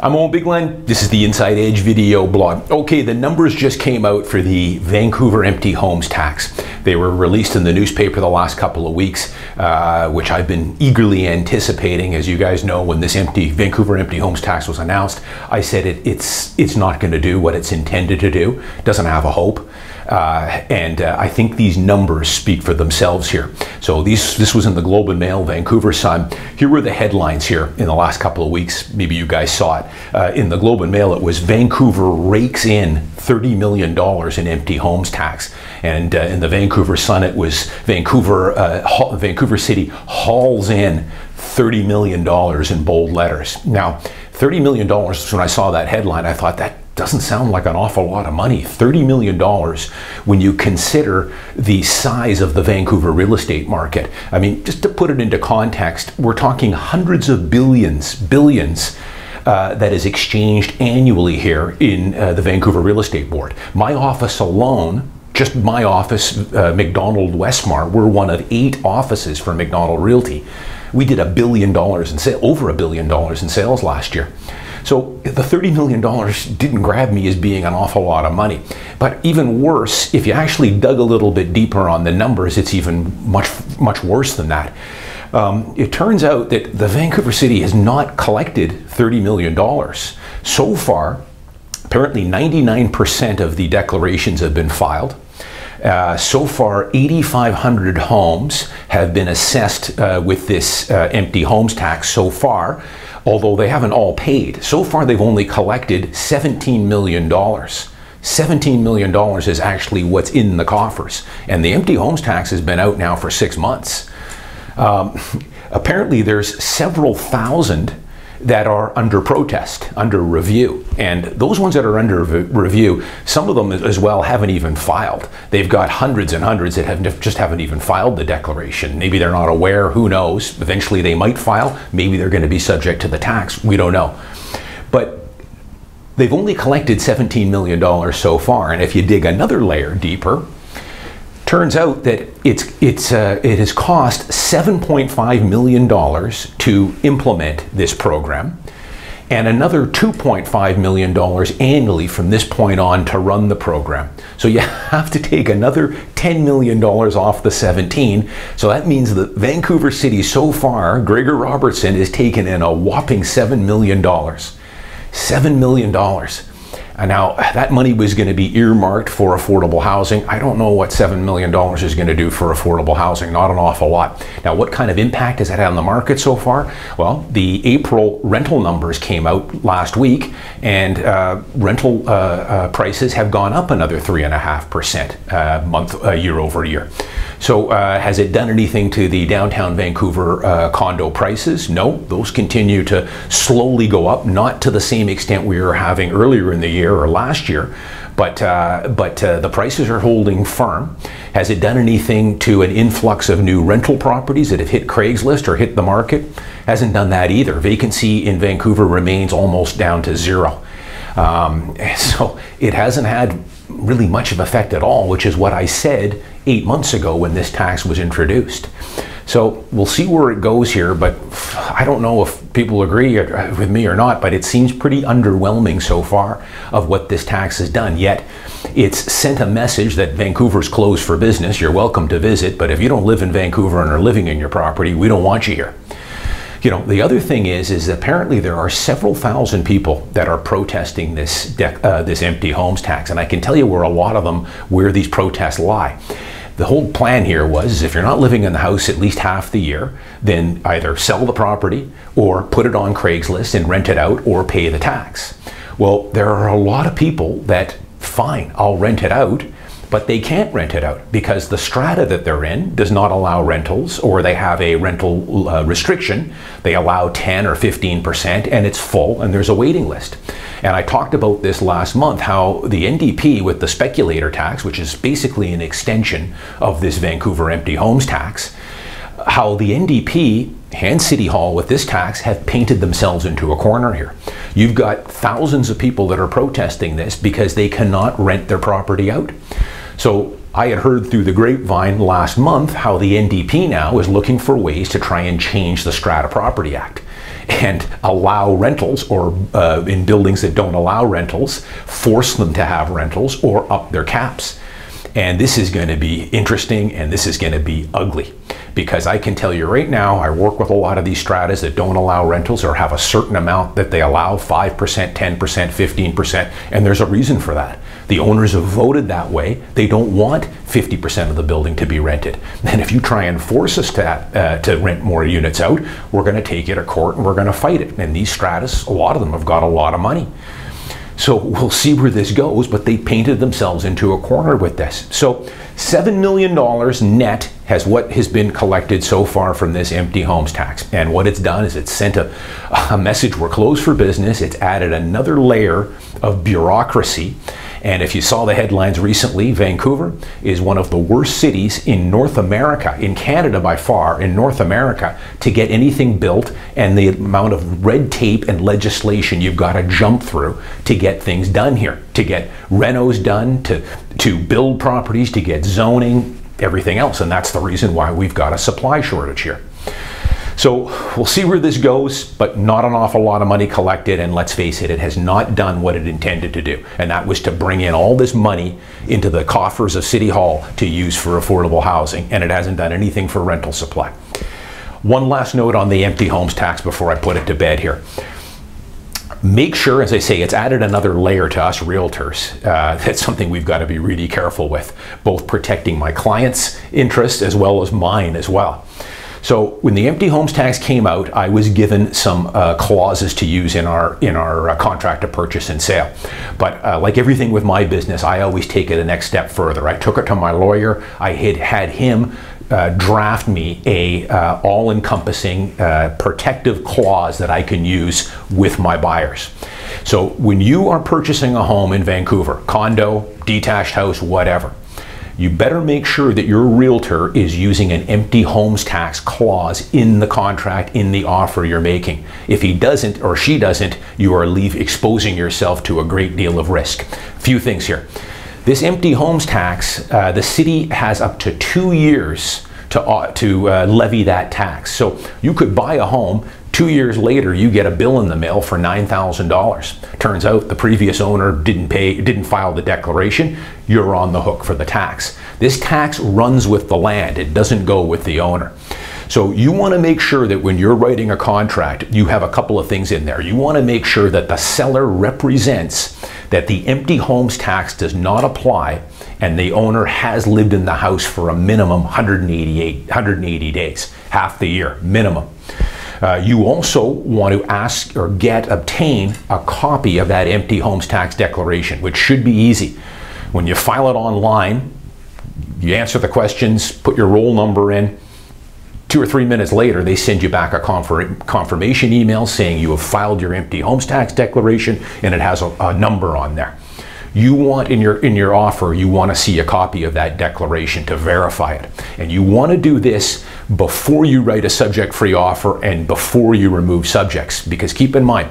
I'm Owen Bigland. This is the Inside Edge video blog. Okay, the numbers just came out for the Vancouver Empty Homes Tax. They were released in the newspaper the last couple of weeks, which I've been eagerly anticipating. As you guys know, when this Vancouver Empty Homes Tax was announced, I said it's not going to do what it's intended to do. It doesn't have a hope. I think these numbers speak for themselves here. So this was in the Globe and Mail, Vancouver Sun. Here were the headlines here in the last couple of weeks. Maybe you guys saw it. In the Globe and Mail, it was Vancouver rakes in $30 million in empty homes tax. And in the Vancouver Sun, it was Vancouver City hauls in $30 million in bold letters. Now, $30 million, when I saw that headline, I thought that doesn't sound like an awful lot of money. $30 million when you consider the size of the Vancouver real estate market. I mean, just to put it into context, we're talking hundreds of billions that is exchanged annually here in the Vancouver Real Estate Board. My office alone, just my office, McDonald Westmar, we're one of 8 offices for McDonald Realty. We did $1 billion in sales, over $1 billion in sales last year. So the $30 million didn't grab me as being an awful lot of money. But even worse, if you actually dug a little bit deeper on the numbers, it's even much worse than that. It turns out that the Vancouver City has not collected $30 million. So far, apparently 99% of the declarations have been filed. So far, 8,500 homes have been assessed with this empty homes tax so far, although they haven't all paid. So far, they've only collected $17 million. $17 million is actually what's in the coffers. And the empty homes tax has been out now for 6 months. Apparently, there's several thousand that are under protest, under review. And those ones that are under review, some of them as well haven't even filed. They've got hundreds and hundreds that just haven't even filed the declaration. Maybe they're not aware, who knows? Eventually they might file. Maybe they're going to be subject to the tax. We don't know. But they've only collected $17 million so far. And if you dig another layer deeper, turns out that it has cost $7.5 million to implement this program, and another $2.5 million annually from this point on to run the program. So you have to take another $10 million off the 17. So that means that Vancouver City so far, Gregor Robertson, has taken in a whopping $7 million. $7 million. And now that money was going to be earmarked for affordable housing. I don't know what $7 million is going to do for affordable housing, not an awful lot. Now, what kind of impact has it had on the market so far? Well, the April rental numbers came out last week, and rental prices have gone up another 3.5% year over year. So has it done anything to the downtown Vancouver condo prices? No, those continue to slowly go up, not to the same extent we were having earlier in the year or last year, but the prices are holding firm. Has it done anything to an influx of new rental properties that have hit Craigslist or hit the market? Hasn't done that either. Vacancy in Vancouver remains almost down to 0. So it hasn't had really much of effect at all, which is what I said 8 months ago when this tax was introduced. So we'll see where it goes here, but I don't know if people agree with me or not, but it seems pretty underwhelming so far of what this tax has done. Yet it's sent a message that Vancouver's closed for business. You're welcome to visit, but if you don't live in Vancouver and are living in your property, we don't want you here. You know, the other thing is apparently there are several thousand people that are protesting this empty homes tax, and I can tell you where these protests lie. The whole plan here was, if you're not living in the house at least half the year, then either sell the property or put it on Craigslist and rent it out or pay the tax. Well, there are a lot of people that, fine, I'll rent it out, but they can't rent it out because the strata that they're in does not allow rentals, or they have a rental restriction. They allow 10 or 15% and it's full and there's a waiting list. And I talked about this last month, how the NDP with the speculator tax, which is basically an extension of this Vancouver Empty Homes Tax, how the NDP and City Hall with this tax have painted themselves into a corner here. You've got thousands of people that are protesting this because they cannot rent their property out. So I had heard through the grapevine last month how the NDP now is looking for ways to try and change the Strata Property Act. and allow rentals, or in buildings that don't allow rentals, force them to have rentals or up their caps. And this is going to be interesting, and this is going to be ugly, because I can tell you right now, I work with a lot of these stratas that don't allow rentals or have a certain amount that they allow, 5%, 10%, 15%, and there's a reason for that. The owners have voted that way. They don't want 50% of the building to be rented. And if you try and force us to rent more units out, we're going to take you to court and we're going to fight it. And these stratas, a lot of them have got a lot of money. So we'll see where this goes, but they painted themselves into a corner with this. So $7 million net has what has been collected so far from this empty homes tax. And what it's done is it's sent a message, we're closed for business. It's added another layer of bureaucracy. And if you saw the headlines recently, Vancouver is one of the worst cities in North America, in Canada by far, in North America, to get anything built, and the amount of red tape and legislation you've got to jump through to get things done here, to get renos done, to build properties, to get zoning, everything else. And that's the reason why we've got a supply shortage here. So we'll see where this goes, but not an awful lot of money collected, and let's face it, it has not done what it intended to do, and that was to bring in all this money into the coffers of City Hall to use for affordable housing, and it hasn't done anything for rental supply. One last note on the empty homes tax before I put it to bed here. Make sure, as I say, it's added another layer to us realtors. That's something we've got to be really careful with, both protecting my clients' interests as well as mine as well. So when the empty homes tax came out, I was given some clauses to use in our contract to purchase and sale. But like everything with my business, I always take it a next step further. I took it to my lawyer. I had him draft me a all-encompassing protective clause that I can use with my buyers. So when you are purchasing a home in Vancouver, condo, detached house, whatever, you better make sure that your realtor is using an empty homes tax clause in the contract, in the offer you're making. If he doesn't or she doesn't, you are exposing yourself to a great deal of risk. A few things here. This empty homes tax, the city has up to 2 years to levy that tax. So you could buy a home, 2 years later, you get a bill in the mail for $9,000. Turns out the previous owner didn't file the declaration. You're on the hook for the tax. This tax runs with the land. It doesn't go with the owner. So you want to make sure that when you're writing a contract, you have a couple of things in there. You want to make sure that the seller represents that the empty homes tax does not apply and the owner has lived in the house for a minimum 180 days, half the year, minimum. You also want to ask or obtain a copy of that empty homes tax declaration, which should be easy. When you file it online, you answer the questions, put your roll number in. 2 or 3 minutes later, they send you back a confirmation email saying you have filed your empty homes tax declaration, and it has a number on there. You want in your offer, you want to see a copy of that declaration to verify it. And you want to do this before you write a subject-free offer and before you remove subjects. Because keep in mind,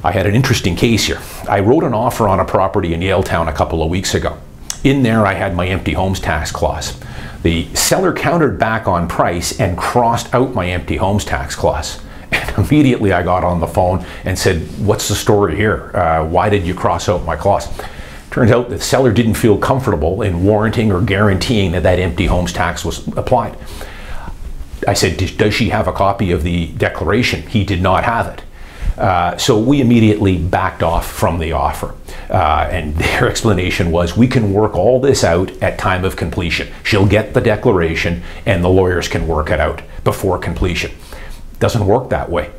I had an interesting case here. I wrote an offer on a property in Yaletown a couple of weeks ago. In there, I had my empty homes tax clause. The seller countered back on price and crossed out my empty homes tax clause. And immediately I got on the phone and said, what's the story here? Why did you cross out my clause? Turns out the seller didn't feel comfortable in warranting or guaranteeing that that empty homes tax was applied. I said, does she have a copy of the declaration? He did not have it. So we immediately backed off from the offer. And their explanation was, we can work all this out at time of completion. She'll get the declaration and the lawyers can work it out before completion. Doesn't work that way.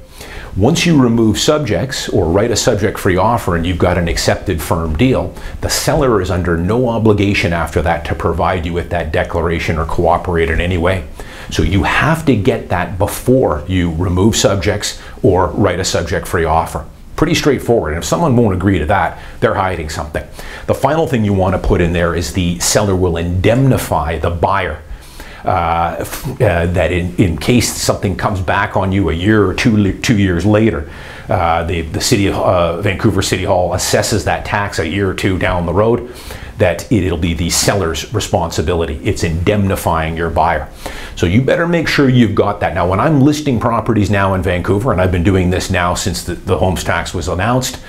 Once you remove subjects or write a subject-free offer and you've got an accepted firm deal, the seller is under no obligation after that to provide you with that declaration or cooperate in any way. So you have to get that before you remove subjects or write a subject-free offer. Pretty straightforward. And if someone won't agree to that, they're hiding something. The final thing you want to put in there is the seller will indemnify the buyer that in case something comes back on you a year or 2 years later, the city of Vancouver City Hall assesses that tax a year or two down the road, that it'll be the seller's responsibility. It's indemnifying your buyer. So you better make sure you've got that. Now, when I'm listing properties now in Vancouver, and I've been doing this now since the homes tax was announced,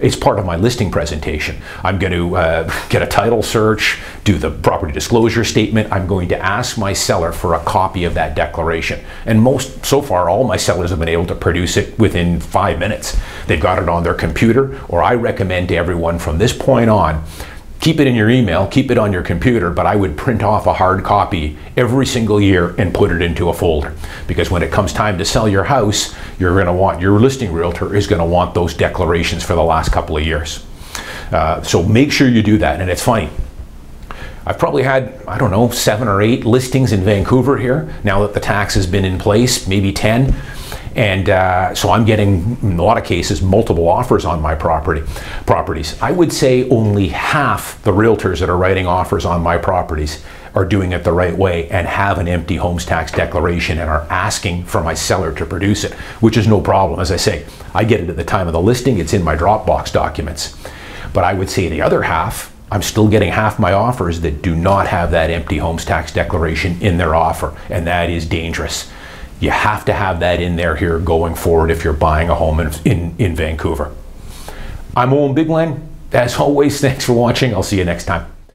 it's part of my listing presentation. I'm going to get a title search, do the property disclosure statement. I'm going to ask my seller for a copy of that declaration. And so far, all my sellers have been able to produce it within 5 minutes. They've got it on their computer, or I recommend to everyone from this point on, keep it in your email, keep it on your computer, but I would print off a hard copy every single year and put it into a folder. Because when it comes time to sell your house, your listing realtor is going to want those declarations for the last couple of years. So make sure you do that. And it's funny, I've probably had, I don't know, 7 or 8 listings in Vancouver here, now that the tax has been in place, maybe 10. And so I'm getting, in a lot of cases, multiple offers on my properties. I would say only half the realtors that are writing offers on my properties are doing it the right way and have an empty homes tax declaration and are asking for my seller to produce it, which is no problem. As I say, I get it at the time of the listing. It's in my Dropbox documents. But I would say the other half, I'm still getting half my offers that do not have that empty homes tax declaration in their offer, and that is dangerous. You have to have that in there here going forward if you're buying a home in Vancouver. I'm Owen Bigland. As always, thanks for watching. I'll see you next time.